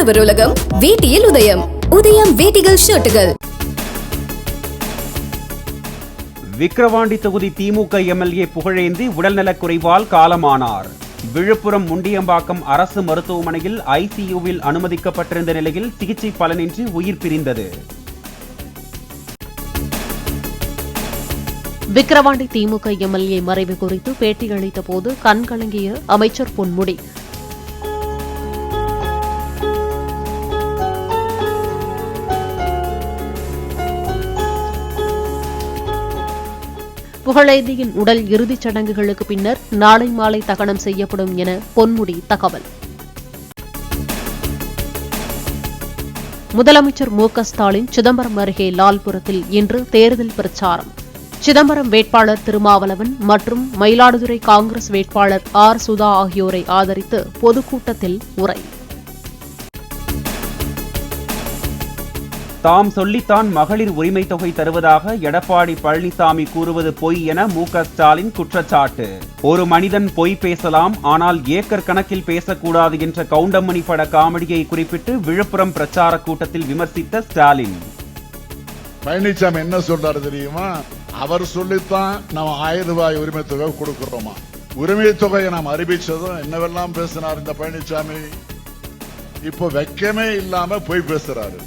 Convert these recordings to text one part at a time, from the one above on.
உழவர் உலகம் வேட்டியில் உதயம். உதயம் வேட்டிகள் ஷர்ட்டுகள். விக்கிரவாண்டி தொகுதி திமுக எம்எல்ஏ புகழேந்தி உடல்நலக் குறைவால் காலமானார். விழுப்புரம் முண்டியம்பாக்கம் அரசு மருத்துவமனையில் ஐசியூவில் அனுமதிக்கப்பட்டிருந்த நிலையில் சிகிச்சை பலனின்றி உயிர் பிரிந்தது. விக்கிரவாண்டி திமுக எம்எல்ஏ மறைவு குறித்து பேட்டியளித்த போது கண்கலங்கிய அமைச்சர் பொன்முடி, புகழேந்தியின் உடல் இறுதிச் சடங்குகளுக்கு பின்னர் நாளை மாலை தகனம் செய்யப்படும் என பொன்முடி தகவல். முதலமைச்சர் மு.க.ஸ்டாலின் சிதம்பரம் அருகே லால்புரத்தில் இன்று தேர்தல் பிரச்சாரம். சிதம்பரம் வேட்பாளர் திருமாவளவன் மற்றும் மயிலாடுதுறை காங்கிரஸ் வேட்பாளர் ஆர். சுதா ஆகியோரை ஆதரித்து பொதுக்கூட்டத்தில் உரை. தாம் சொல்லித்தான் மகளிர் உரிமை தொகை தருவதாக எடப்பாடி பழனிசாமி கூறுவது பொய் என மு.க.ஸ்டாலின் குற்றச்சாட்டு. ஒரு மனிதன் பொய் பேசலாம், ஆனால் ஏக்கர் கணக்கில் பேசக்கூடாது என்ற கவுண்டமணி பட காமெடியை குறிப்பிட்டு விழுப்புரம் பிரச்சார கூட்டத்தில் விமர்சித்த ஸ்டாலின், பழனிசாமி என்ன சொல்றாரு தெரியுமா? அவர் சொல்லித்தான் நம்ம 1000 ரூபாய் உரிமை தொகை கொடுக்கிறோமா? உரிமை தொகையை நாம் அறிவிச்சதும் என்னவெல்லாம் பேசினார் இந்த பழனிசாமி. இப்போ வெக்கமே இல்லாம போய் பேசுறாரு.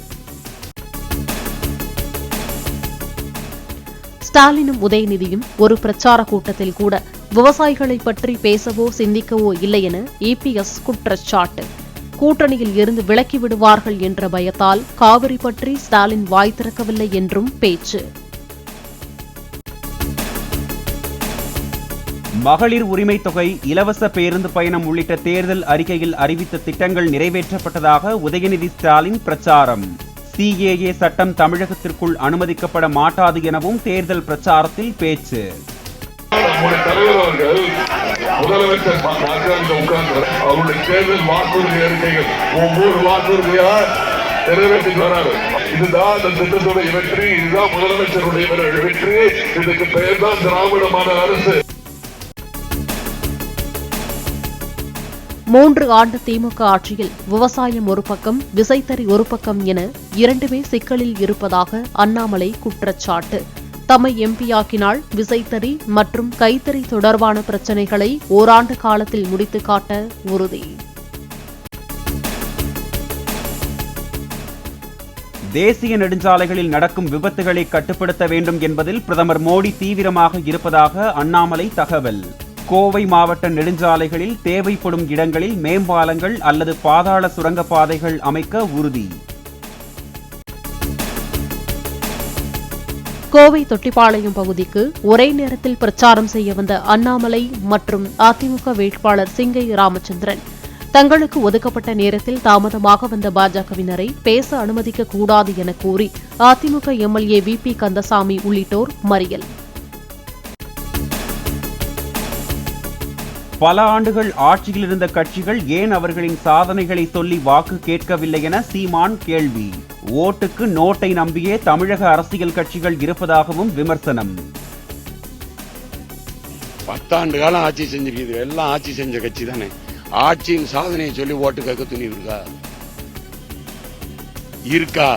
ஸ்டாலினும் உதயநிதியும் ஒரு பிரச்சார கூட்டத்தில் கூட விவசாயிகளை பற்றி பேசவோ சிந்திக்கவோ இல்லை என இபிஎஸ் குற்றச்சாட்டு. கூட்டணியில் இருந்து விலக்கி விடுவார்கள் என்ற பயத்தால் காவிரி பற்றி ஸ்டாலின் வாய் திறக்கவில்லை என்றும் பேச்சு. மகளிர் உரிமை தொகை, இலவச பேருந்து பயணம் உள்ளிட்ட தேர்தல் அறிக்கையில் அறிவித்த திட்டங்கள் நிறைவேற்றப்பட்டதாக உதயநிதி ஸ்டாலின் பிரச்சாரம். சிஏஏ சட்டம் தமிழகத்திற்குள் அனுமதிக்கப்பட மாட்டாது எனவும் தேர்தல் பிரச்சாரத்தில் பேச்சு. முதலமைச்சர் அவருடைய தேர்தல் வாக்குறுதி அறிக்கைகள் ஒவ்வொரு வாக்குறுதியா நிறைவேற்றி வராரு. இதுதான் அந்த திட்டத்துடைய வெற்றி, இதுதான் முதலமைச்சருடைய வெற்றி. இதுக்கு பெயர் தான் திராவிட மாடல் அரசு. 3 ஆண்டு திமுக ஆட்சியில் விவசாயம் ஒரு பக்கம், விசைத்தறி ஒரு பக்கம் என இரண்டுமே சிக்கலில் இருப்பதாக அண்ணாமலை குற்றச்சாட்டு. தம்மை எம்பியாக்கினால் விசைத்தறி மற்றும் கைத்தறி தொடர்பான பிரச்சினைகளை ஓராண்டு காலத்தில் முடித்து காட்ட உறுதி. தேசிய நெடுஞ்சாலைகளில் நடக்கும் விபத்துகளை கட்டுப்படுத்த வேண்டும் என்பதில் பிரதமர் மோடி தீவிரமாக இருப்பதாக அண்ணாமலை தகவல். கோவை மாவட்ட நெடுஞ்சாலைகளில் தேவைப்படும் இடங்களில் மேம்பாலங்கள் அல்லது பாதாள சுரங்கப்பாதைகள் அமைக்க உறுதி. கோவை தொட்டிப்பாளையம் பகுதிக்கு ஒரே நேரத்தில் பிரச்சாரம் செய்ய வந்த அண்ணாமலை மற்றும் அதிமுக வேட்பாளர் சிங்கை ராமச்சந்திரன் தங்களுக்கு ஒதுக்கப்பட்ட நேரத்தில் தாமதமாக வந்த பாஜகவினரை பேச அனுமதிக்க கூடாது என கூறி அதிமுக எம்எல்ஏ வி.பி. கந்தசாமி உள்ளிட்டோர் மறியல். பல ஆண்டுகள் ஆட்சியில் இருந்த கட்சிகள் ஏன் அவர்களின் சாதனைகளை சொல்லி வாக்கு கேட்கவில்லை என சீமான் கேள்வி. ஓட்டுக்கு நோட்டை நம்பியே தமிழக அரசியல் கட்சிகள் இருப்பதாகவும் விமர்சனம். 10 ஆண்டு காலம் ஆட்சி செஞ்சிருக்குது, எல்லாம் ஆட்சி செஞ்ச கட்சி தானே. ஆட்சியின் சாதனையை சொல்லி ஓட்டு கேட்க துணிவு இருக்கா?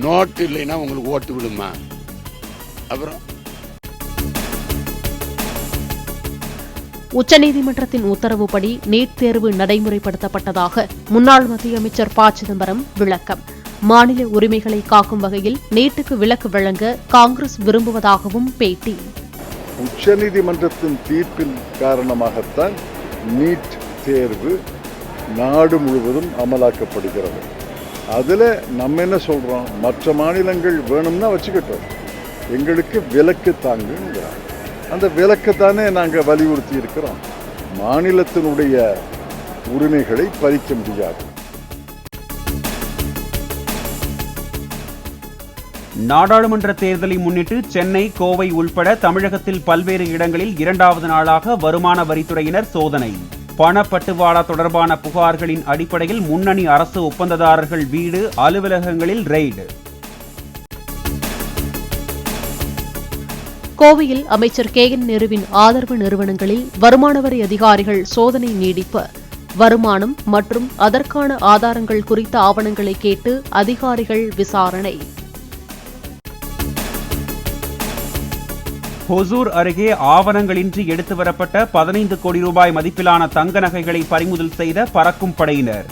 நோட்டு இல்லைன்னா உங்களுக்கு ஓட்டு விடுமா? அப்புறம் உச்சநீதிமன்றத்தின் உத்தரவுப்படி நீட் தேர்வு நடைமுறைப்படுத்தப்பட்டதாக முன்னாள் மத்திய அமைச்சர் ப. சிதம்பரம் விளக்கம். மாநில உரிமைகளை காக்கும் வகையில் நீட்டுக்கு விலக்கு வழங்க காங்கிரஸ் விரும்புவதாகவும் பேட்டி. உச்சநீதிமன்றத்தின் தீர்ப்பின் காரணமாகத்தான் நீட் தேர்வு நாடு முழுவதும் அமலாக்கப்படுகிறது. அதில் நம்ம என்ன சொல்றோம்? மற்ற மாநிலங்கள் வேணும்னா வச்சுக்கிட்டோம், எங்களுக்கு விலக்கு தாங்குங்கிறாங்க. அந்த விலக்கத்தானே நாங்கள் வலியுறுத்தி இருக்கிறோம். மாநிலத்தினுடைய உரிமைகளை பறிக்க முடியாது. நாடாளுமன்ற தேர்தலை முன்னிட்டு சென்னை, கோவை உள்பட தமிழகத்தில் பல்வேறு இடங்களில் 2வது நாளாக வருமான வரித்துறையினர் சோதனை. பணப்பட்டுவாடா தொடர்பான புகார்களின் அடிப்படையில் முன்னணி அரசு ஒப்பந்ததாரர்கள் வீடு, அலுவலகங்களில் ரெய்டு. கோவையில் அமைச்சர் கே.என். நேருவின் ஆதரவு நிறுவனங்களில் வருமான வரி அதிகாரிகள் சோதனை நீடிப்பு. வருமானம் மற்றும் அதற்கான ஆதாரங்கள் குறித்த ஆவணங்களை கேட்டு அதிகாரிகள் விசாரணை. ஹொசூர் அருகே ஆவணங்களின்றி எடுத்து வரப்பட்ட 15 கோடி ரூபாய் மதிப்பிலான தங்க நகைகளை பறிமுதல் செய்த பறக்கும் படையினர்.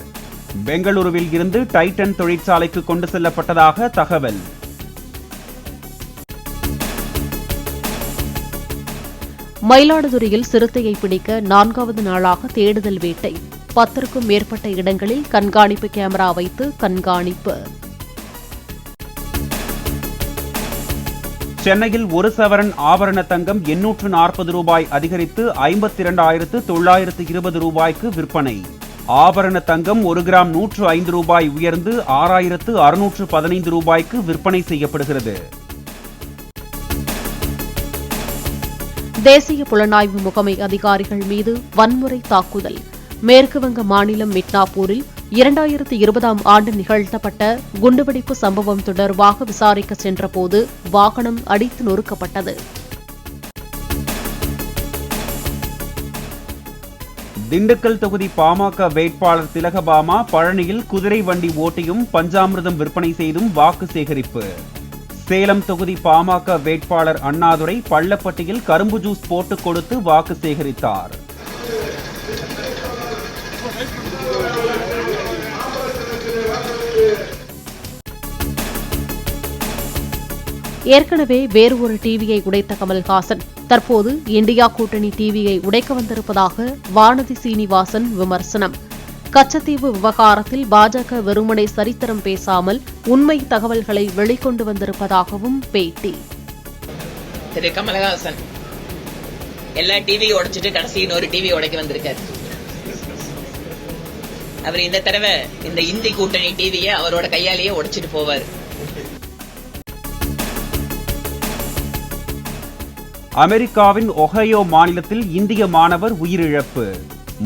பெங்களூருவில் இருந்து டைட்டன் தொழிற்சாலைக்கு கொண்டு செல்லப்பட்டதாக தகவல். மயிலாடுதுறையில் சிறுத்தையை பிடிக்க 4வது நாளாக தேடுதல் வேட்டை. 10க்கும் மேற்பட்ட இடங்களில் கண்காணிப்பு கேமரா வைத்து கண்காணிப்பு. சென்னையில் 1 சவரன் ஆபரண தங்கம் 840 ரூபாய் அதிகரித்து 52,920 ரூபாய்க்கு விற்பனை. ஆபரண தங்கம் 1 கிராம் 105 ரூபாய் உயர்ந்து 6,615 ரூபாய்க்கு விற்பனை செய்யப்படுகிறது. தேசிய புலனாய்வு முகமை அதிகாரிகள் மீது வன்முறை தாக்குதல். மேற்குவங்க மாநிலம் மிட்னாப்பூரில் 2020ஆம் ஆண்டு நிகழ்த்தப்பட்ட குண்டுவெடிப்பு சம்பவம் தொடர்பாக விசாரிக்க சென்றபோது வாகனம் அடித்து நொறுக்கப்பட்டது. திண்டுக்கல் தொகுதி பாமக வேட்பாளர் திலகபாமா பழனியில் குதிரை வண்டி ஓட்டியும் பஞ்சாமிர்தம் விற்பனை செய்தும் வாக்கு சேகரிப்பு. சேலம் தொகுதி பாமக வேட்பாளர் அண்ணாதுரை பள்ளப்பட்டியில் கரும்பு ஜூஸ் போட்டுக் கொடுத்து வாக்கு சேகரித்தார். ஏற்கனவே வேறு ஒரு டிவியை உடைத்த கமல்ஹாசன் தற்போது இந்தியா கூட்டணி டிவியை உடைக்க வந்திருப்பதாக வானதி சீனிவாசன் விமர்சனம். கச்சத்தீவு விவகாரத்தில் பாஜக வெறுமனை சரித்திரம் பேசாமல் உண்மை தகவல்களை வெளிக்கொண்டு வந்திருப்பதாகவும் பேட்டி. திரு கமலஹாசன் எல்லா டிவியும் உடைச்சிட்டு கடைசி இன்னொரு டிவி உடைக்க வந்திருக்காரு. அவர் இந்த தடவை இந்த இந்தி கூட்டணி டிவியை அவரோட கையாலேயே உடைச்சிட்டு போவார். அமெரிக்காவின் ஒஹையோ மாநிலத்தில் இந்திய மாணவர் உயிரிழப்பு.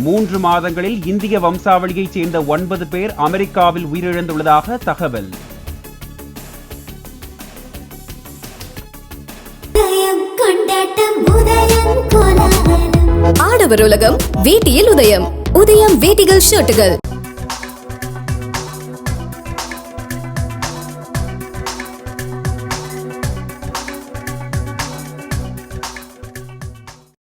3 மாதங்களில் இந்திய வம்சாவளியைச் சேர்ந்த 9 பேர் அமெரிக்காவில் உயிரிழந்துள்ளதாக தகவல். ஆடவர் உலகம் வேட்டியில் உதயம். உதயம் வேட்டிகள் ஷர்ட்டுகள்.